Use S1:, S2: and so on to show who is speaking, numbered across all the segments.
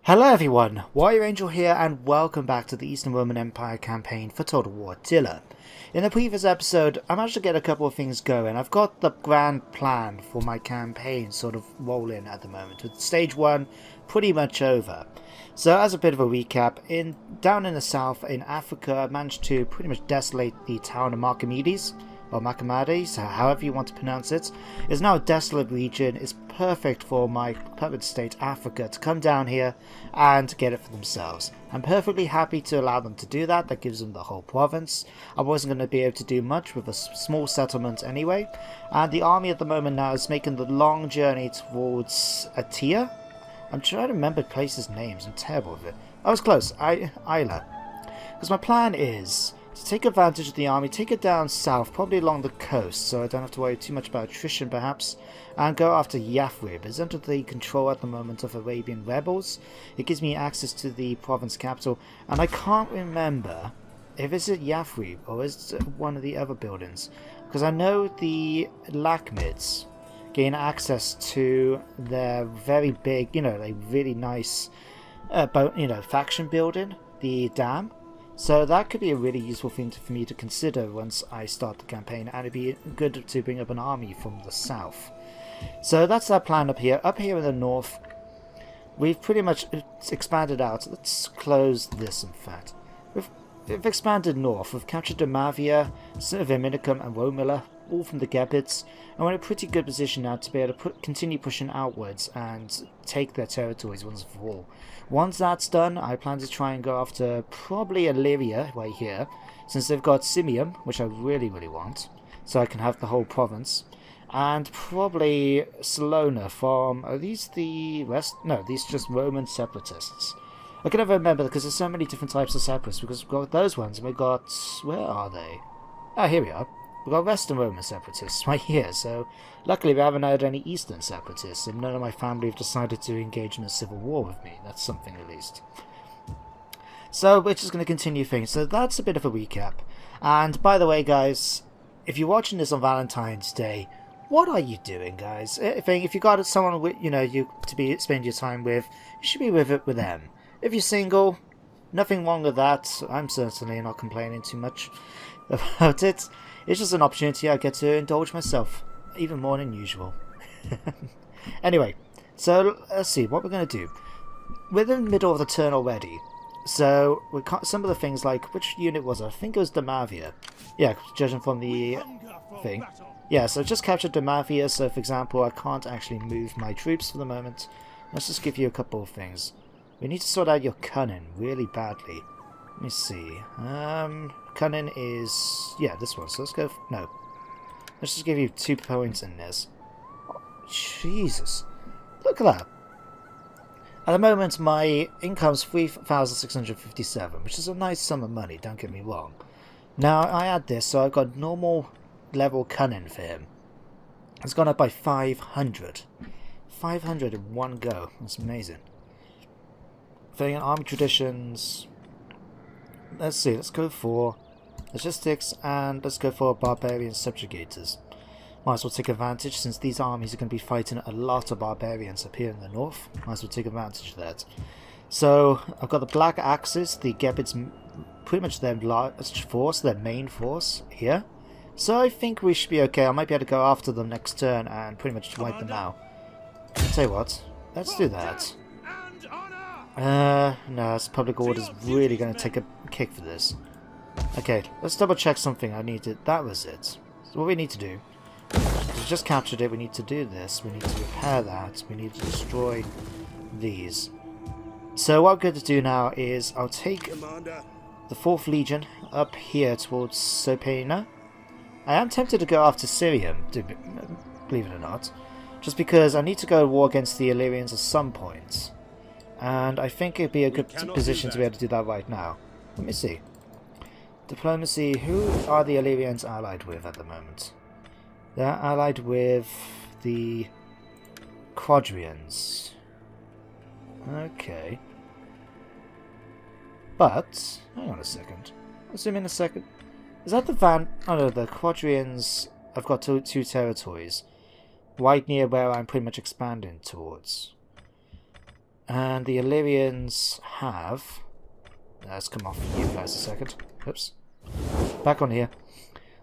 S1: Hello everyone, Warrior Angel here and welcome back to the Eastern Roman Empire campaign for Total War Attila. In the previous episode, I managed to get a couple of things going. I've got the grand plan for my campaign sort of rolling at the moment, with stage 1 pretty much over. So as a bit of a recap, down in the south in Africa, I managed to pretty much desolate the town of Marcomedes, or Macamades, however you want to pronounce it. It's now a desolate region. It's perfect for my puppet state Africa to come down here and get it for themselves. I'm perfectly happy to allow them to do that. That gives them the whole province. I wasn't going to be able to do much with a small settlement anyway. And the army at the moment now is making the long journey towards Attila. I'm trying to remember places' names. I'm terrible with it. I was close. Attila. Because my plan is to take advantage of the army, take it down south, probably along the coast, so I don't have to worry too much about attrition perhaps, and go after Yathrib. It's under the control at the moment of Arabian rebels. It gives me access to the province capital, and I can't remember if it's at Yathrib or is it one of the other buildings, because I know the Lakhmids gain access to their very big, like really nice, faction building, the dam. So that could be a really useful thing for me to consider once I start the campaign, and it'd be good to bring up an army from the south. So that's our plan up here. Up here in the north, we've pretty much expanded out. Let's close this, in fact. We've expanded north. We've captured Demavia, Verminicum and Romilla, all from the Gepids, and we're in a pretty good position now to be able to continue pushing outwards and take their territories once and for all. Once that's done, I plan to try and go after probably Illyria right here, since they've got Simium, which I really want, so I can have the whole province, and probably Salona from, are these the rest? No, these are just Roman separatists. I can never remember because there's so many different types of separatists, because we've got those ones and we've got, where are they? Ah, here we are. We've got Western Roman separatists right here, so luckily we haven't had any Eastern separatists, and none of my family have decided to engage in a civil war with me. That's something at least. So we're just going to continue things. So that's a bit of a recap. And by the way, guys, if you're watching this on Valentine's Day, what are you doing, guys? If you got someone with, you to spend your time with, you should be with them. If you're single, nothing wrong with that. I'm certainly not complaining too much about it. It's just an opportunity I get to indulge myself, even more than usual. Anyway, so let's see what we're going to do. We're in the middle of the turn already, so we can't, some of the things like, which unit was it? I think it was Demavia. Yeah, judging from the thing. Yeah, so I just captured Demavia, so for example, I can't actually move my troops for the moment. Let's just give you a couple of things. We need to sort out your cunning really badly. Let me see. Cunning is, yeah, this one. So let's go. No, let's just give you 2 points in this. Oh, Jesus, look at that. At the moment, my income's 3,657, which is a nice sum of money. Don't get me wrong. Now I add this, so I've got normal level cunning for him. It's gone up by 500. 500 in one go. That's amazing. Filling in army traditions. Let's see, let's go for logistics and let's go for barbarian subjugators. Might as well take advantage, since these armies are going to be fighting a lot of barbarians up here in the north. Might as well take advantage of that. So I've got the Black Axis, the Gepids, pretty much their large force, their main force here. So I think we should be okay. I might be able to go after them next turn and pretty much wipe them out. I'll tell you what, let's do that. No, this public order's really going to take a kick for this. Okay, let's double check something I needed. That was it. So what we need to do, we just captured it, we need to do this, we need to repair that, we need to destroy these. So what I'm going to do now is I'll take the 4th Legion up here towards Sopena. I am tempted to go after Syrium, believe it or not, just because I need to go to war against the Illyrians at some point. And I think it'd be a good position to be able to do that right now. Let me see. Diplomacy, who are the Illyrians allied with at the moment? They're allied with the Quadrians. Okay. But, hang on a second. I'll zoom in a second. Is that the oh no, the Quadrians have got two territories. Right near where I'm pretty much expanding towards. And the Illyrians have... Let's come off you guys a second. Oops. Back on here.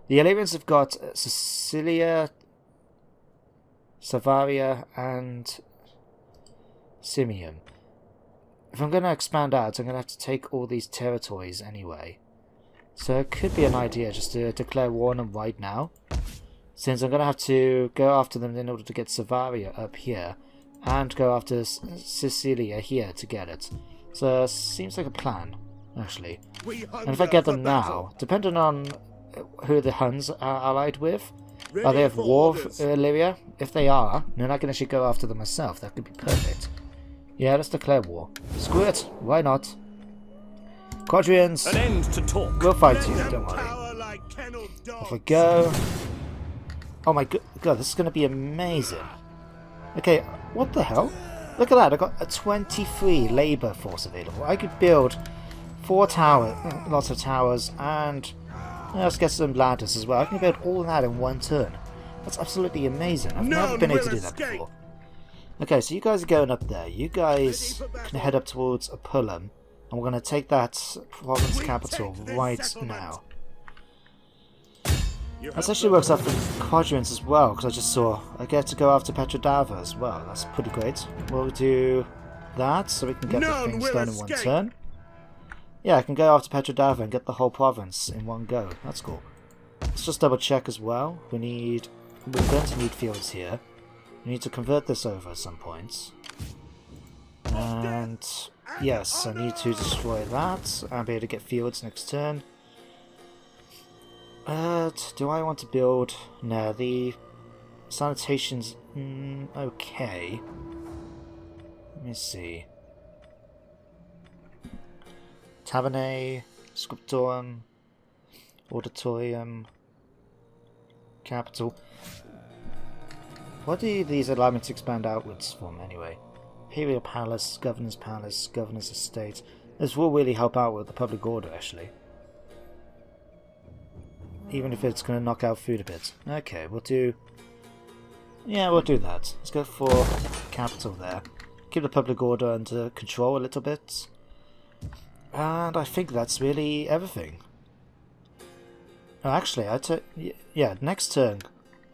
S1: The Illyrians have got Sicilia, Savaria, and Simium. If I'm going to expand out, I'm going to have to take all these territories anyway. So it could be an idea just to declare war on them right now. Since I'm going to have to go after them in order to get Savaria up here. And go after Sicilia here to get it. So seems like a plan, actually. And if I get them now, depending on who the Huns are allied with, are they at war with Illyria? If they are, then I can actually go after them myself. That could be perfect. Yeah, let's declare war. Screw it, why not? Quadrians,
S2: an end to talk.
S1: We'll fight you, don't worry. Off we go. Oh my god, this is going to be amazing. Okay, what the hell? Look at that, I got a 23 labour force available. I could build 4 towers, lots of towers, and let's get some ladders as well. I can build all of that in one turn. That's absolutely amazing. I've never been able to do that before. Okay, so you guys are going up there. You guys can head up towards Apulum, and we're going to take that province capital right now. That actually works out for quadrants as well, because I just saw I get to go after Petrodava as well. That's pretty great. We'll do that so we can get the things done in one turn. Yeah, I can go after Petrodava and get the whole province in one go. That's cool. Let's just double check as well. We're going to need fields here. We need to convert this over at some point. And yes, I need to destroy that. I'll be able to get fields next turn. Do I want to build... No, the sanitation's okay. Let me see. Tavernae, Scriptorum, Auditorium, Capital. What do these allow me to expand outwards from anyway? Imperial Palace, Governor's Estate. This will really help out with the public order actually. Even if it's going to knock out food a bit. Okay, we'll do... Yeah, we'll do that. Let's go for capital there. Keep the public order under control a little bit. And I think that's really everything. Oh, actually, yeah, next turn.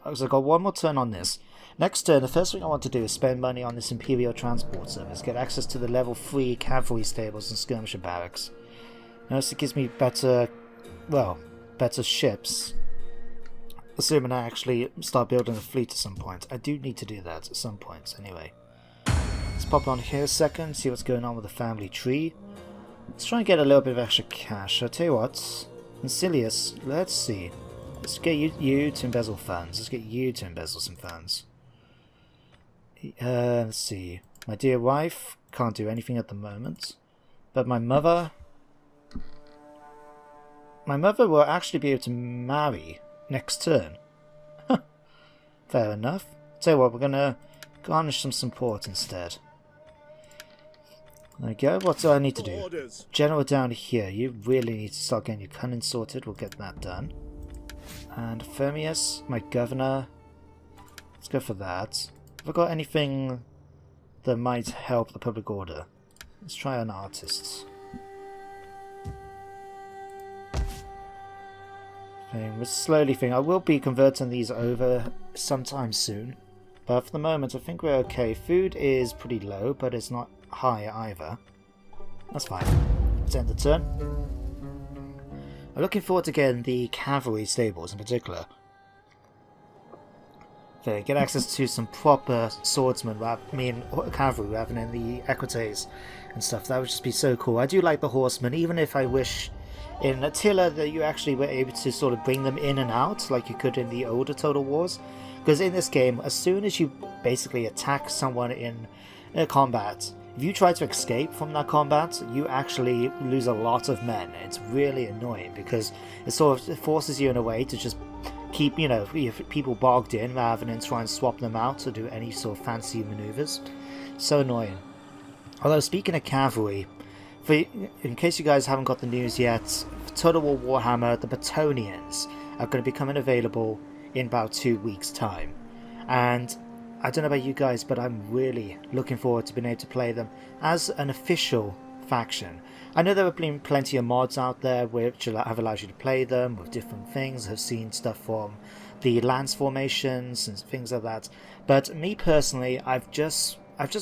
S1: Because I've got one more turn on this. Next turn, the first thing I want to do is spend money on this Imperial Transport Service. Get access to the level 3 cavalry stables and skirmisher barracks. Notice it gives me better... well... better ships, assuming I actually start building a fleet at some point. I do need to do that at some point anyway. Let's pop on here a second, see what's going on with the family tree. Let's try and get a little bit of extra cash. I'll tell you what, Ancilius, let's see. Let's get you to embezzle funds. Let's get you to embezzle some funds. Let's see. My dear wife can't do anything at the moment, but my mother will actually be able to marry next turn. Fair enough. Tell you what, we're going to garnish some support instead. There we go. What do I need to do? General down here. You really need to start getting your cunning sorted. We'll get that done. And Firmius, my governor. Let's go for that. Have I got anything that might help the public order? Let's try an artist. We're slowly thinking. I will be converting these over sometime soon, but for the moment I think we're okay. Food is pretty low, but it's not high either. That's fine. Let's end the turn. I'm looking forward to getting the cavalry stables in particular. Okay, get access to some proper swordsmen, cavalry rather than the equites and stuff. That would just be so cool. I do like the horsemen, even if I wish in Attila that you actually were able to sort of bring them in and out like you could in the older Total Wars. Because in this game, as soon as you basically attack someone in combat, if you try to escape from that combat, you actually lose a lot of men. It's really annoying because it sort of forces you in a way to just keep, people bogged in rather than try and swap them out or do any sort of fancy maneuvers. So annoying. Although speaking of cavalry, in case you guys haven't got the news yet, Total War Warhammer, the Battonians are going to be coming available in about 2 weeks' time. And I don't know about you guys, but I'm really looking forward to being able to play them as an official faction. I know there have been plenty of mods out there which have allowed you to play them with different things. I've seen stuff from the lance formations and things like that. But me personally, I've just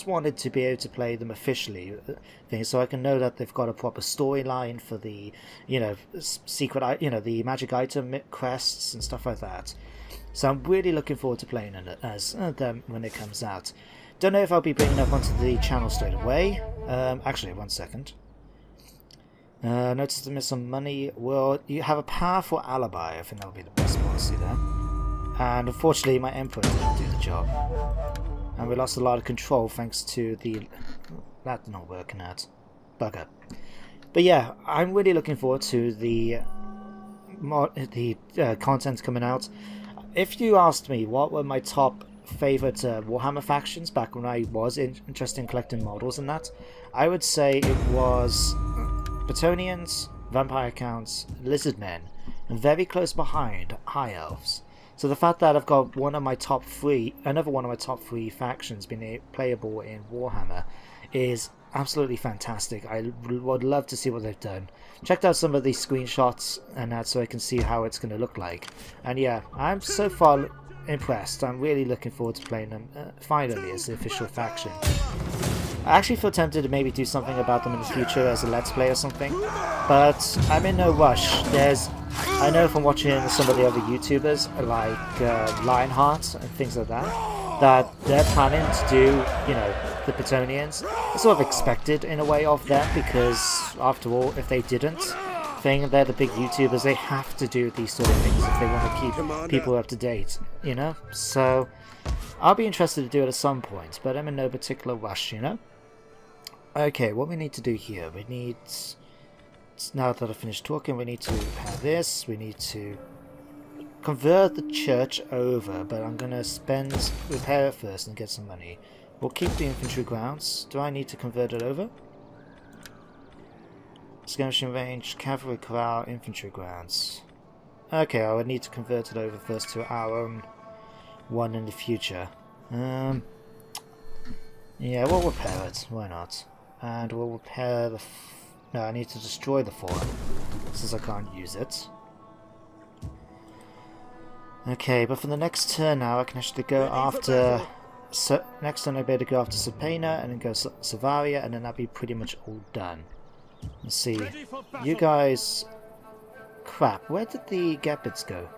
S1: wanted to be able to play them officially, so I can know that they've got a proper storyline for the, secret, the magic item quests and stuff like that. So I'm really looking forward to playing it as them when it comes out. Don't know if I'll be bringing it up onto the channel straight away. Actually, 1 second. Notice to miss some money. Well, you have a powerful alibi. I think that'll be the best policy there. And unfortunately, my Emperor didn't do the job. And we lost a lot of control thanks to the... That's not working out. Bugger. But yeah, I'm really looking forward to the content coming out. If you asked me what were my top favourite Warhammer factions back when I was interested in collecting models and that, I would say it was Bretonnians, Vampire Counts, Lizardmen, and very close behind, High Elves. So the fact that I've got another one of my top three factions being playable in Warhammer is absolutely fantastic. I would love to see what they've done. Checked out some of these screenshots and that so I can see how it's going to look like. And yeah, I'm so far impressed. I'm really looking forward to playing them finally as the official faction. I actually feel tempted to maybe do something about them in the future as a let's play or something, but I'm in no rush. I know from watching some of the other YouTubers like Lionheart and things like that they're planning to do, the Bretonnians. It's sort of expected in a way of them, because after all, if they didn't, they're the big YouTubers, they have to do these sort of things if they want to keep people up to date, So I'll be interested to do it at some point, but I'm in no particular rush, Okay, what we need to do here, now that I've finished talking, we need to repair this, we need to convert the church over, but I'm going to repair it first and get some money. We'll keep the infantry grounds. Do I need to convert it over? Skirmishing range, cavalry corral, infantry grounds. Okay, I would need to convert it over first to our own one in the future. Yeah, we'll repair it. Why not? And we'll repair the... No, I need to destroy the fort, since I can't use it. Okay, but for the next turn now, I can actually go after... next turn I better go after Sapena, and then go Savaria, and then that'll be pretty much all done. Let's see. You guys... Crap, where did the Gepids go?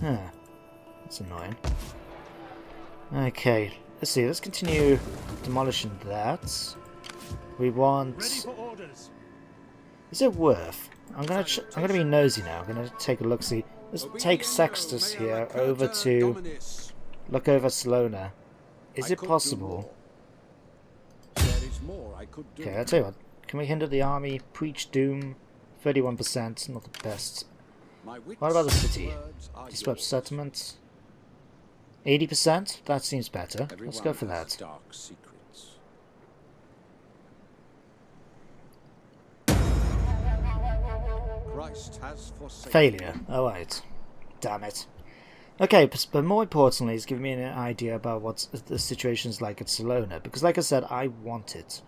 S1: Huh. That's annoying. Okay, let's see, let's continue demolishing that. We want... Is it worth? I'm gonna be nosy now. I'm gonna take a look. See, let's take Sextus here over to look over Salona. Is it possible? Okay, I'll tell you what. Can we hinder the army? Preach doom. 31%, not the best. What about the city? Disrupt settlement. 80%? That seems better. Let's go for that. Failure. Alright. Damn it. Okay, but more importantly, it's giving me an idea about what the situation's like at Salona. Because like I said, I want it.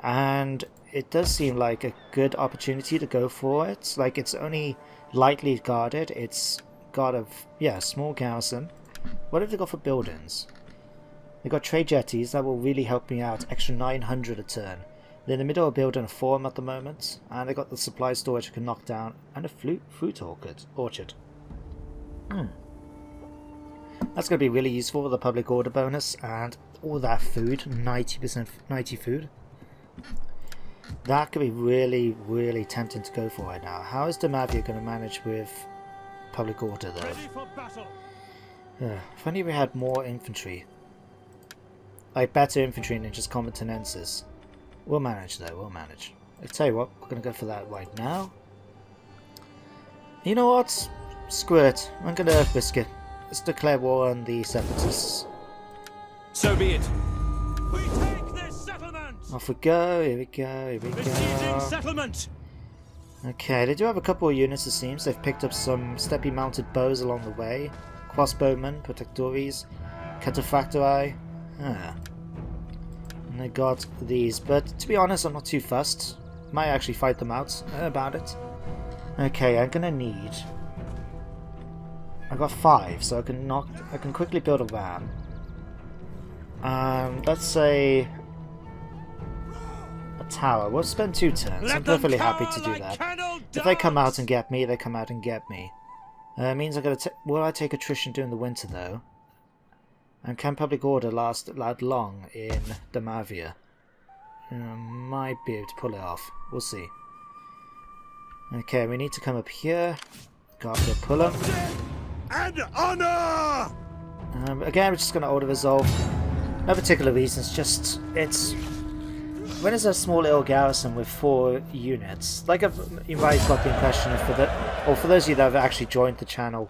S1: And it does seem like a good opportunity to go for it. Like, it's only lightly guarded. It's got a small garrison. What have they got for buildings? They've got trade jetties. That will really help me out. Extra 900 a turn. They're in the middle of building a forum at the moment, and they got the supply storage I can knock down, and a fruit orchard. That's going to be really useful with the public order bonus, and all that food, 90% 90 food. That could be really, really tempting to go for right now. How is Damavia going to manage with public order, though? If only we had more infantry. Like, better infantry than just combatanenses. We'll manage, though, we'll manage. I tell you what, we're going to go for that right now. You know what? Screw it. I'm going to risk it. Let's declare war on the separatists.
S2: So be it.
S3: We take this settlement.
S1: Off we go, here we go, here we go.
S3: Settlement.
S1: Okay, they do have a couple of units, it seems. They've picked up some steppy mounted bows along the way. Crossbowmen, protectores. Cataphractii. Ah. And I got these, but to be honest, I'm not too fussed. Might actually fight them out about it. Okay, I'm gonna need. I got 5, so I can quickly build a ram. Let's say a tower. We'll spend 2 turns. I'm perfectly happy to do that. If they come out and get me, they come out and get me. It means I gotta. Will I take attrition during the winter though? And can public order last that long in Damavia? Might be able to pull it off. We'll see. Okay, we need to come up here. Got to pull him.
S3: And honor!
S1: Again, we're just going to auto-resolve. No particular reasons, just it's... When it's a small little garrison with 4 units, like you might have got the impression of for those of you that have actually joined the channel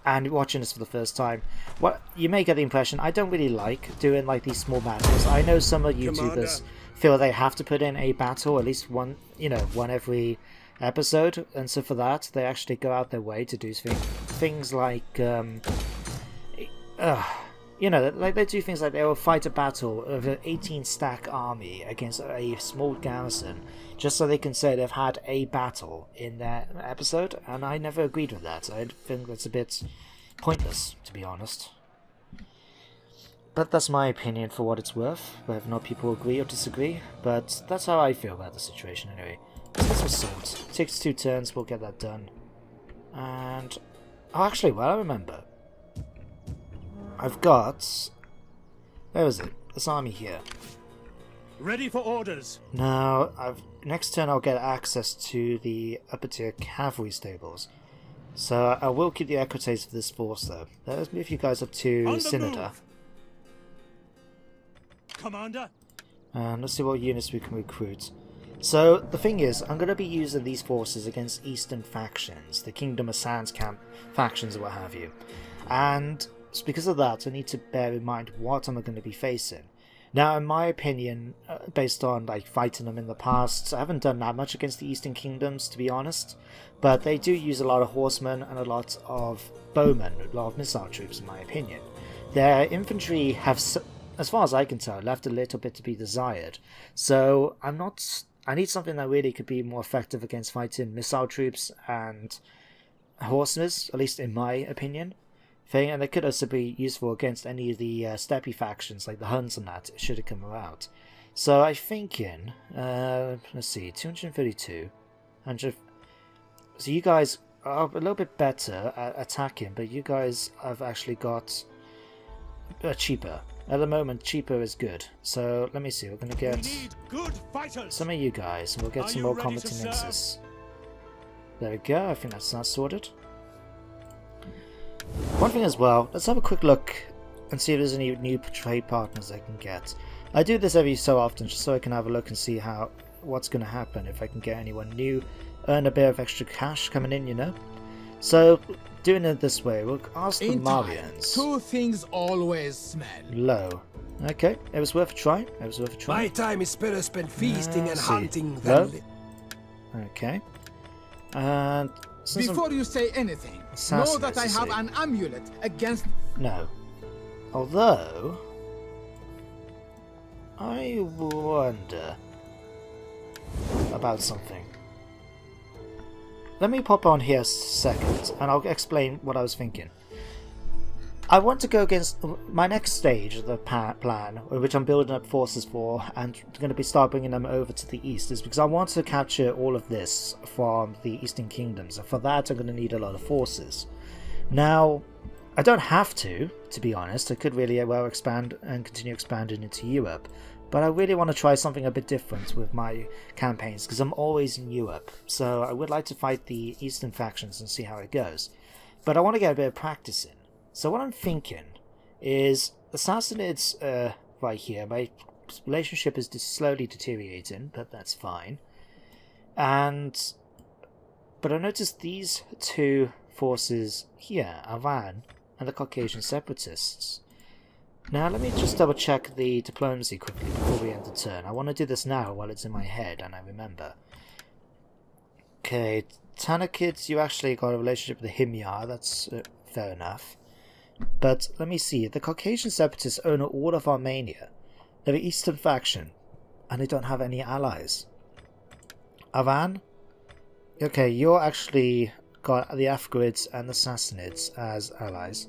S1: and watching this for the first time, what you may get the impression I don't really like doing like these small battles. I know some of YouTubers feel they have to put in a battle, at least one, one every episode, and so for that they actually go out their way to do things like like they do things like they will fight a battle of an 18 stack army against a small garrison just so they can say they've had a battle in their episode, and I never agreed with that. I think that's a bit pointless, to be honest. But that's my opinion for what it's worth, whether or not people agree or disagree, but that's how I feel about the situation anyway. Let's get some salt. It takes 2 turns, we'll get that done. And... oh, actually, well, I remember. I've got... where is it? This army here.
S3: Ready for orders.
S1: Now, next turn I'll get access to the upper tier cavalry stables. So I will keep the equites for this force though. Let's move you guys up to Synodar.
S3: Commander.
S1: And let's see what units we can recruit. So the thing is, I'm going to be using these forces against eastern factions, the Kingdom of Sands camp factions or what have you. And because of that, I need to bear in mind what I'm going to be facing. Now, in my opinion, based on like fighting them in the past, I haven't done that much against the Eastern Kingdoms, to be honest. But they do use a lot of horsemen and a lot of bowmen, a lot of missile troops, in my opinion. Their infantry have, as far as I can tell, left a little bit to be desired. So I need something that really could be more effective against fighting missile troops and horsemen, at least in my opinion. And they could also be useful against any of the steppe factions like the Huns and that, should it come about. So I'm thinking, let's see, 232, 100. So you guys are a little bit better at attacking, but you guys have actually got cheaper. At the moment, cheaper is good. So let me see, we're going to get some of you guys, and we'll get some more combatant ninjas. There we go, I think that's sorted. One thing as well, let's have a quick look and see if there's any new trade partners I can get. I do this every so often just so I can have a look and see what's going to happen if I can get anyone new, earn a bit of extra cash coming in, you know. So doing it this way, we'll ask the Marians.
S4: 2 things always smell.
S1: Low. Okay, it was worth a try.
S5: My time is better spent feasting and
S1: see.
S5: hunting
S1: Low.
S5: than...
S1: Okay. And...
S4: before you say anything, know that I have an amulet against...
S1: no. Although... I wonder... about something. Let me pop on here a second, and I'll explain what I was thinking. I want to go against my next stage of the plan, which I'm building up forces for, and going to start bringing them over to the east, is because I want to capture all of this from the Eastern Kingdoms, and for that I'm going to need a lot of forces. Now, I don't have to be honest. I could really well expand and continue expanding into Europe, but I really want to try something a bit different with my campaigns, because I'm always in Europe, so I would like to fight the Eastern factions and see how it goes. But I want to get a bit of practice in. So what I'm thinking is, the Sassanids right here, my relationship is slowly deteriorating, but that's fine. But I noticed these 2 forces here, Avan and the Caucasian separatists. Now let me just double check the diplomacy quickly before we end the turn. I want to do this now while it's in my head and I remember. Okay, Tanakids, you actually got a relationship with the Himyar, that's fair enough. But let me see. The Caucasian separatists own all of Armenia. They're the Eastern faction, and they don't have any allies. Avan? Okay, you're actually got the Afghanids and the Sassanids as allies.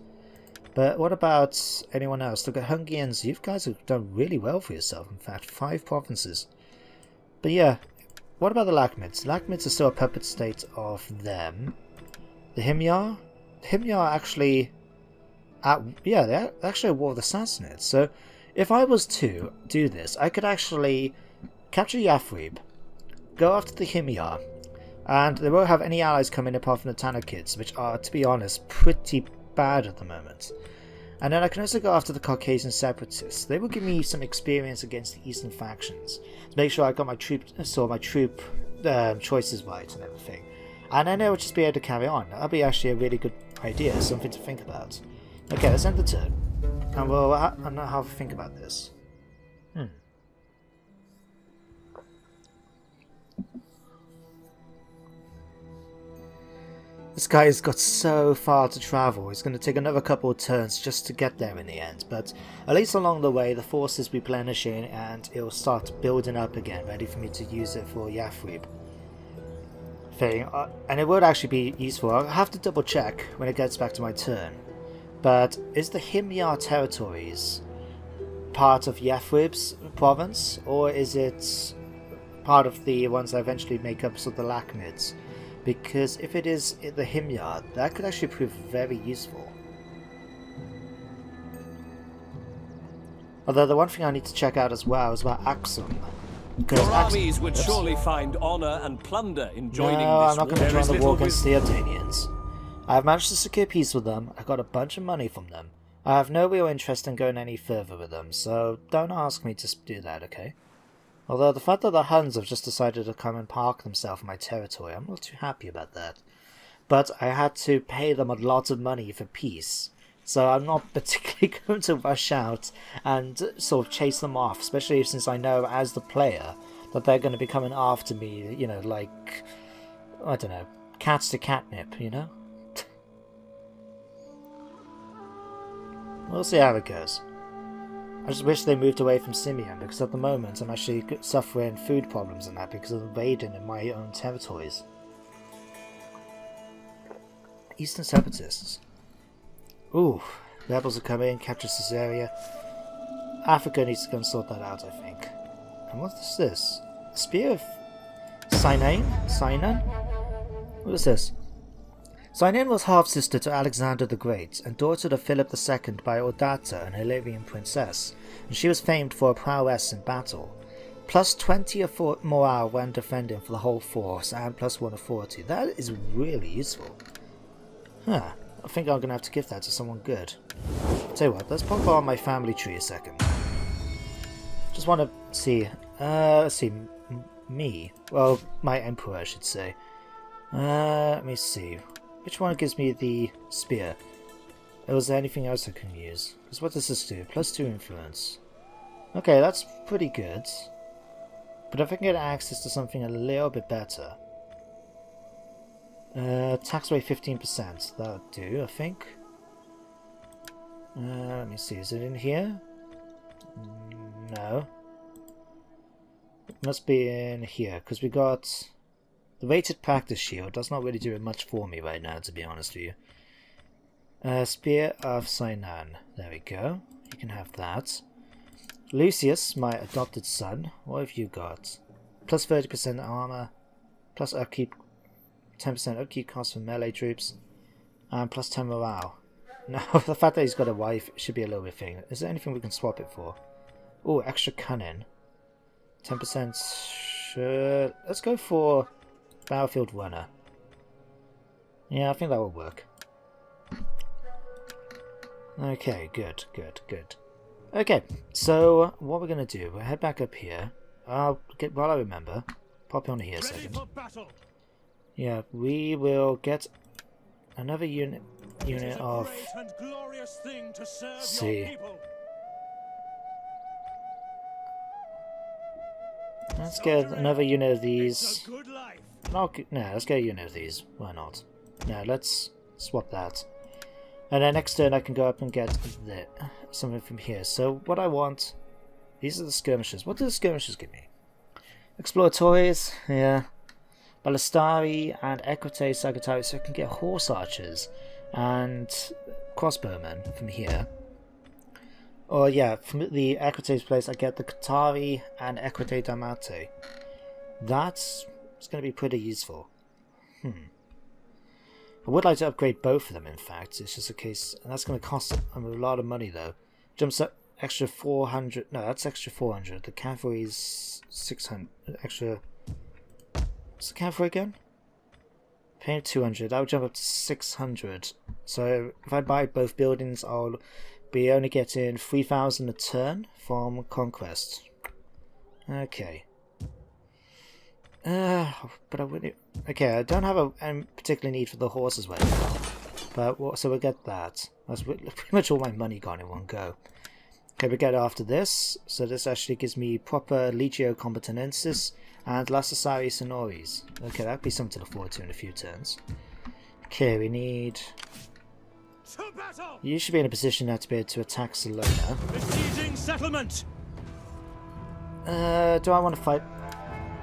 S1: But what about anyone else? Look at Hungarians. You guys have done really well for yourself. In fact, 5 provinces. But yeah, what about the Lakhmids? Lakhmids are still a puppet state of them. The Himyar? The Himyar are actually... yeah, they're actually at war with the Sassanids. So if I was to do this, I could actually capture Yathrib, go after the Himyar, and they won't have any allies coming apart from the Tanakids, which are, to be honest, pretty bad at the moment. And then I can also go after the Caucasian separatists. They will give me some experience against the Eastern factions to make sure I got my troop choices right and everything. And then I will just be able to carry on. That'll be actually a really good idea, something to think about. Okay, let's end the turn, and we'll have a think about this. This guy has got so far to travel. He's going to take another couple of turns just to get there in the end. But at least along the way, the force is replenishing and it will start building up again, ready for me to use it for Yathrib thing. And it would actually be useful. I'll have to double check when it gets back to my turn. But is the Himyar territories part of Yathrib's province, or is it part of the ones that eventually make up sort of the Lakhmids? Because if it is the Himyar, that could actually prove very useful. Although the one thing I need to check out as well is about Aksum.
S2: Your armies would surely find honor and plunder in joining this
S1: war. No, I'm not going to join the war against the
S2: wisdom.
S1: Ardanians. I have managed to secure peace with them. I got a bunch of money from them. I have no real interest in going any further with them, so don't ask me to do that, okay? Although the fact that the Huns have just decided to come and park themselves in my territory, I'm not too happy about that. But I had to pay them a lot of money for peace, so I'm not particularly going to rush out and sort of chase them off, especially since I know as the player that they're going to be coming after me, you know, like, I don't know, cats to catnip, you know? We'll see how it goes. I just wish they moved away from Simeon, because at the moment I'm actually suffering food problems and that because of the raiding in my own territories. Eastern separatists. Ooh, rebels are coming in, capture Caesarea. Africa needs to go and sort that out, I think. And what is this? A spear of Sinan? What is this? Sinan was half-sister to Alexander the Great, and daughter to Philip II by Odata, an Illyrian princess, and she was famed for her prowess in battle. Plus 20 of morale when defending for the whole force, and plus 1 authority. That is really useful. Huh, I think I'm going to have to give that to someone good. I'll tell you what, let's pop on my family tree a second. Just want to see, let's see, me, well, my emperor I should say. Let me see. Which one gives me the spear? Or was there anything else I can use? Because what does this do? Plus 2 influence. Okay, that's pretty good. But if I can get access to something a little bit better. Tax rate 15%. That'll do, I think. Let me see. Is it in here? No. It must be in here, because we got... The rated practice shield does not really do much for me right now, to be honest with you. Spear of Sinan. There we go. You can have that. Lucius, my adopted son. What have you got? Plus 30% armor. Plus upkeep. 10% upkeep cost for melee troops. And plus 10 morale. Now, the fact that he's got a wife should be a little bit thing. Is there anything we can swap it for? Oh, extra cunning. 10% sure. Let's go for... Battlefield runner. Yeah, I think that will work. Okay, good. Okay, so what we're gonna do, we'll head back up here. I'll get, while I remember, pop on here a second. Yeah, we will get another unit of... Let's see. Let's get another unit of these. No, let's get a unit of these. Why not? No, let's swap that. And then next turn I can go up and get something from here. So what I want... These are the skirmishers. What do the skirmishers give me? Exploratores, yeah. Ballistari and Equite Sagittarius, so I can get horse archers and crossbowmen from here. Or yeah, from the Equite's place I get the Qatari and Equite Damate. That's going to be pretty useful. I would like to upgrade both of them, in fact. It's just a case... And that's going to cost a lot of money, though. Jumps up extra 400... No, that's extra 400. The cavalry's 600. Extra... What's the cavalry again? Paying 200. That would jump up to 600. So if I buy both buildings, I'll be only getting 3,000 a turn from Conquest. Okay. But I wouldn't... Okay, I don't have a particular need for the horses right now. But, so we'll get that. That's pretty much all my money gone in one go. Okay, we get after this. So this actually gives me proper Legio Combatanensis and Lassasari Sonoris. Okay, that'd be something to look forward to in a few turns. Okay, we need... You should be in a position now to be able to attack Salona.
S3: Besieging settlement.
S1: Do I want to fight...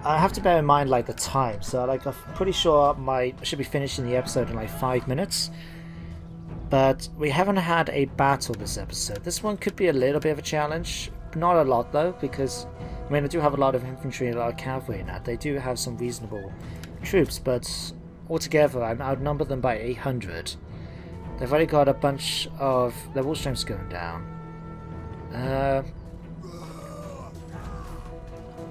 S1: I have to bear in mind like the time, so like I'm pretty sure I should be finishing the episode in like 5 minutes. But we haven't had a battle this episode. This one could be a little bit of a challenge. Not a lot though, because I mean I do have a lot of infantry and a lot of cavalry in that. They do have some reasonable troops, but altogether I'm outnumbered them by 800. They've already got a bunch of their wall strengths going down.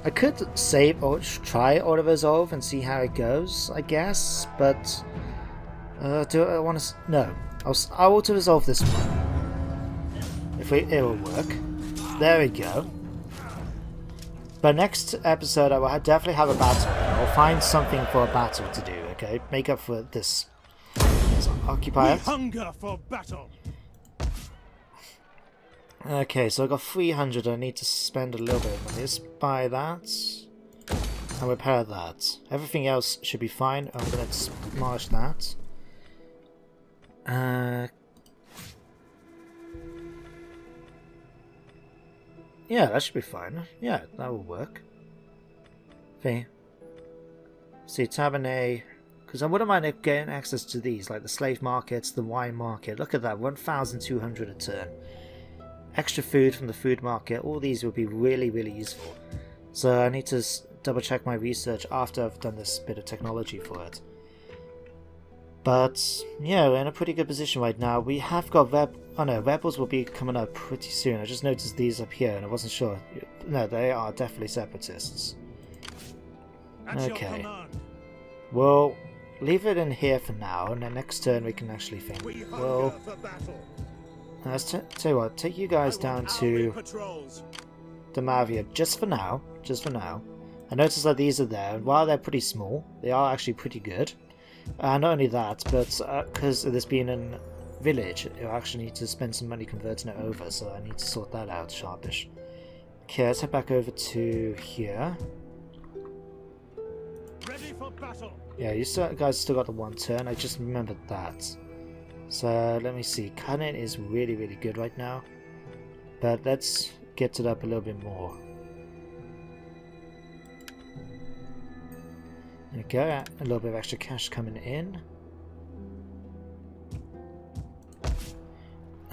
S1: I could save or try auto resolve and see how it goes, I guess, but do I want to? No, I'll auto resolve this one. It will work. There we go. But next episode, I will definitely have a battle. I'll find something for a battle to do. Okay, make up for this. Yes, occupy it.
S3: Hunger for battle.
S1: Okay, so I got 300. I need to spend a little bit of money. Let's buy that and repair that. Everything else should be fine. I'm going to demolish that. Yeah, that should be fine. Yeah, that will work. Okay. See, Tabernet. Because I wouldn't mind getting access to these, like the slave markets, the wine market. Look at that, 1,200 a turn. Extra food from the food market. All these would be really, really useful. So I need to double check my research after I've done this bit of technology for it. But yeah, we're in a pretty good position right now. We have got rebels will be coming up pretty soon. I just noticed these up here and I wasn't sure. No, they are definitely separatists. Okay. Well, leave it in here for now, and then next turn we can actually think. Well, let's tell you what, take you guys down to Damavia just for now. Just for now. I noticed that these are there, and while they're pretty small, they are actually pretty good. Not only that, but because of this being a village, you actually need to spend some money converting it over, so I need to sort that out sharpish. Okay, let's head back over to here.
S3: Ready for battle.
S1: Yeah, you guys still got the one turn, I just remembered that. So let me see, Cunning is really, really good right now. But let's get it up a little bit more. There we go, a little bit of extra cash coming in.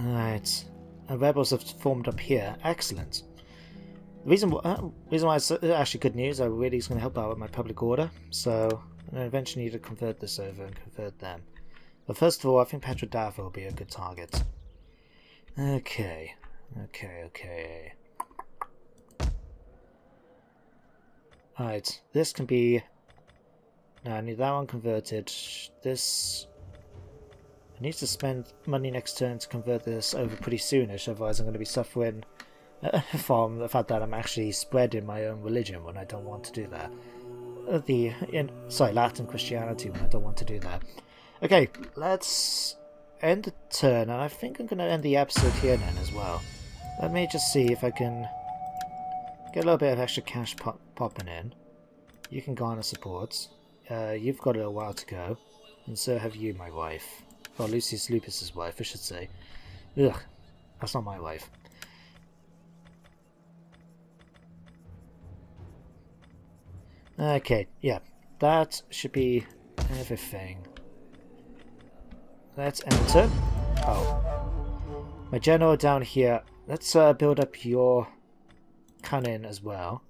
S1: Alright, and rebels have formed up here, excellent. The reason why it's actually good news, I really is going to help out with my public order, so I eventually need to convert this over and convert them. But first of all, I think Petrodava will be a good target. Okay. Alright, this can be... No, I need that one converted. This... I need to spend money next turn to convert this over pretty soonish, otherwise I'm going to be suffering from the fact that I'm actually spreading my own religion when I don't want to do that. Latin Christianity when I don't want to do that. Okay, let's end the turn, and I think I'm going to end the episode here then as well. Let me just see if I can get a little bit of extra cash popping in. You can garner support. You've got a little while to go, and so have you, my wife. Or Lucius Lupus's wife, I should say. Ugh, that's not my wife. Okay, yeah, that should be everything. Let's enter. Oh. My general down here. Let's build up your cannon as well.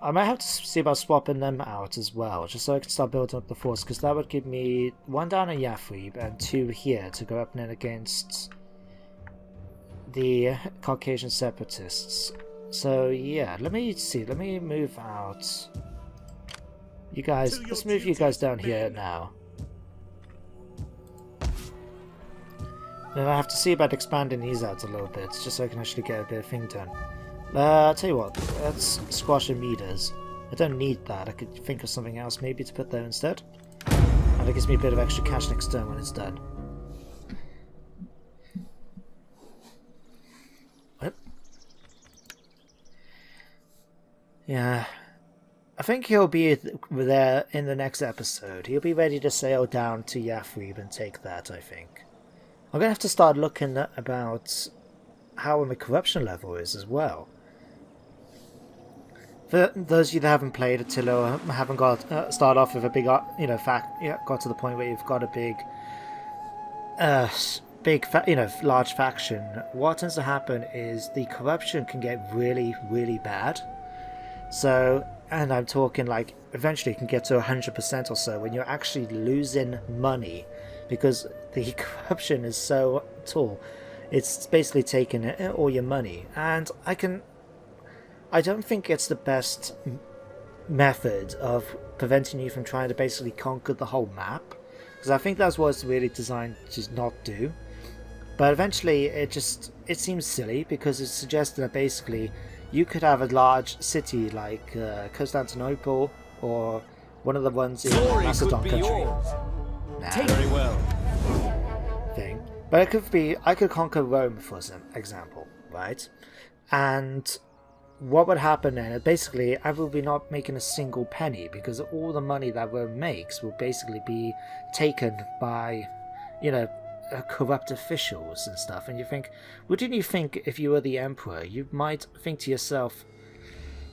S1: I might have to see about swapping them out as well, just so I can start building up the force, because that would give me 1 down in Yathrib and 2 here to go up and in against the Caucasian separatists. So yeah, let me see, let me move out. You guys, let's move you guys down here now. Then I have to see about expanding these out a little bit, just so I can actually get a bit of thing done. I'll tell you what, let's squash the meters. I don't need that, I could think of something else maybe to put there instead. And it gives me a bit of extra cash next turn when it's done. What? Yeah, I think he'll be there in the next episode. He'll be ready to sail down to Yathrib and take that, I think. I'm going to have to start looking at about how my corruption level is as well. For those of you that haven't played Attila or haven't got start off with a big, got to the point where you've got a large faction. What tends to happen is the corruption can get really, really bad. So, and I'm talking like eventually it can get to 100% or so when you're actually losing money because the corruption is so tall. It's basically taking all your money, and I don't think it's the best method of preventing you from trying to basically conquer the whole map, because I think that's what it's really designed to not do. But eventually it seems silly, because it's suggesting that basically you could have a large city like Constantinople or one of the ones in Macedon country.
S2: Very well.
S1: Thing. But it could be, I could conquer Rome, for example, right? And what would happen then? Basically, I will be not making a single penny, because all the money that Rome makes will basically be taken by, corrupt officials and stuff. And you think, wouldn't you think if you were the emperor, you might think to yourself,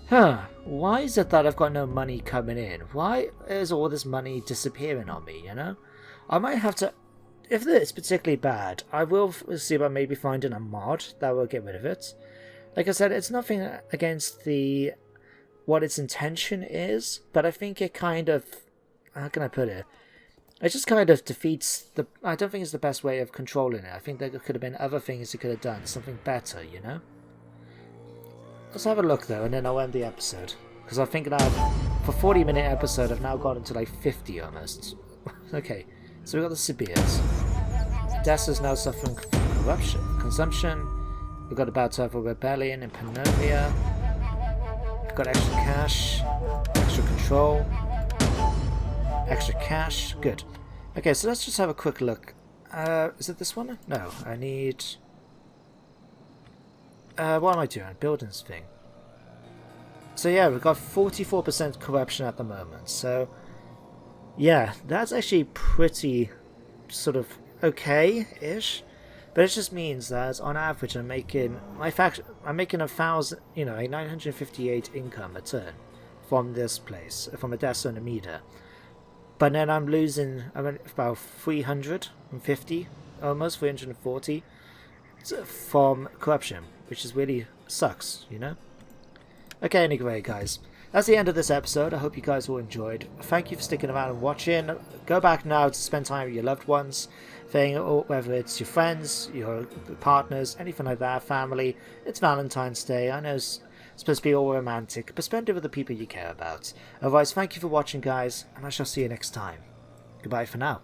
S1: why is it that I've got no money coming in? Why is all this money disappearing on me, I might have to, if it's particularly bad, I will see about maybe finding a mod that will get rid of it. Like I said, it's nothing against what its intention is, but I think it kind of, how can I put it? It just kind of defeats I don't think it's the best way of controlling it. I think there could have been other things you could have done, something better, Let's have a look though, and then I'll end the episode. Because I think now, for 40-minute episode, I've now got into like 50 almost. Okay, so we've got the Sibirs. Odessa's now suffering from consumption. We've got about to have a rebellion in Pannonia. We've got extra cash, extra control, extra cash. Good. Okay, so let's just have a quick look. Is it this one? No, I need... what am I doing? Buildings thing. So yeah, we've got 44% corruption at the moment. So yeah, that's actually pretty sort of okay-ish. But it just means that on average I'm making 1,000, 958 income a turn from this place, from Odessa and Amida. But then I'm losing about 350, almost 340 from corruption, which is really sucks, Okay, anyway, guys, that's the end of this episode. I hope you guys all enjoyed. Thank you for sticking around and watching. Go back now to spend time with your loved ones, or whether it's your friends, your partners, anything like that, family. It's Valentine's Day. I know it's supposed to be all romantic, but spend it with the people you care about. Otherwise, thank you for watching, guys, and I shall see you next time. Goodbye for now.